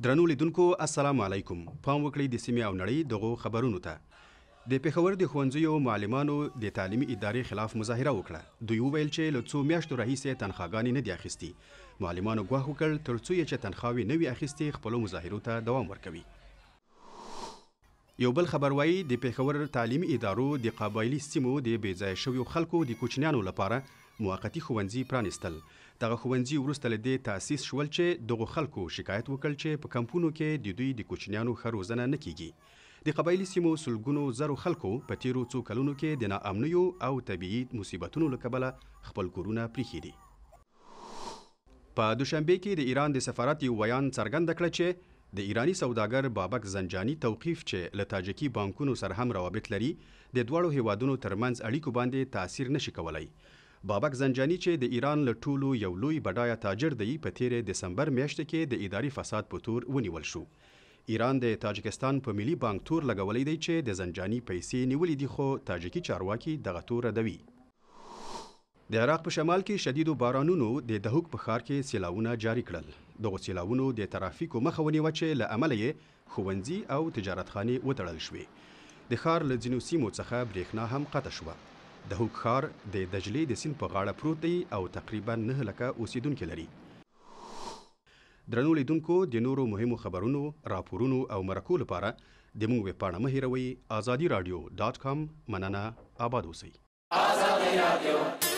درنو لیدونکو السلام علیکم. پام وکړئ د سیمې او نړۍ دغو خبرونو ته. د پېښور د ښوونځیو معلمانو د تعلیمي ادارې خلاف مظاهره وکړه. دوی وویل چې له څو میاشتو راهیسې تنخواګانې نه دي اخیستي. معلمانو ګواښ وکړ تر څو یې چې تنخواوې نه وي اخیستې خپلو مظاهرو ته دوام ورکوي. یو بل خبر وایي د پېښور تعلیمي ادارو د قبایلي سیمو د بې ځایه شویو خلکو د کوچنیانو لپاره موقتي ښوونځي پرانیستل. دغه ښوونځي وروسته له دې تاسیس شول چې دغو خلکو شکایت وکړ چې په کمپونو کې د دوی د کوچنیانو ښه روزنه نه کیږي. د قبایلي سیمو سلګونو زرو خلکو په تیرو څو کلونو کې د ناامنیو او طبیعي مصیبتونو له کبله خپل کورونه پریښي دي. په دوشنبه کې د ایران د سفارت یو بیان څرګنده کړه چې د ایرانی سوداګر بابک زنجانی توقیف چې له تاجکي بانکونو سره هم روابط لري د دواړو هیوادونو ترمنځ اړیکو باندې تاثیر نشي کولای. بابک زنجانی چې د ایران له ټولو یو لوی بډایه تاجر دی په تیرې دسمبر میاشت کې د اداري فساد په تور ونیول شو. ایران د تاجکستان په ملي بانک تور لګولی دی چې د زنجانی پیسې نیولې دي خو تاجکي چارواکي دغه تور ردوي. د عراق په شمال کې شدیدو بارانونو د دهوک په ښار کې سیلاوونه جاري کړل. دغو سیلاوونو د ترافیکو مخه ونیوه چې له امله یې ښوونځي او تجارتخانې وتړل شوې. د ښار له ځینو سیمو څخه برېښنا هم قطع شوه. دهوک ښار د دجلې د سیند په غاړه پروت دی او تقریبا 9 لکه اوسیدونکي لري. درنو لیدونکو د نورو مهمو خبرونو، راپورونو او مرکو لپاره د موږ ویبپاڼه مه هیروئ. ازادي راډیو .com. مننه. آباد اوسئ. ازادي راډیو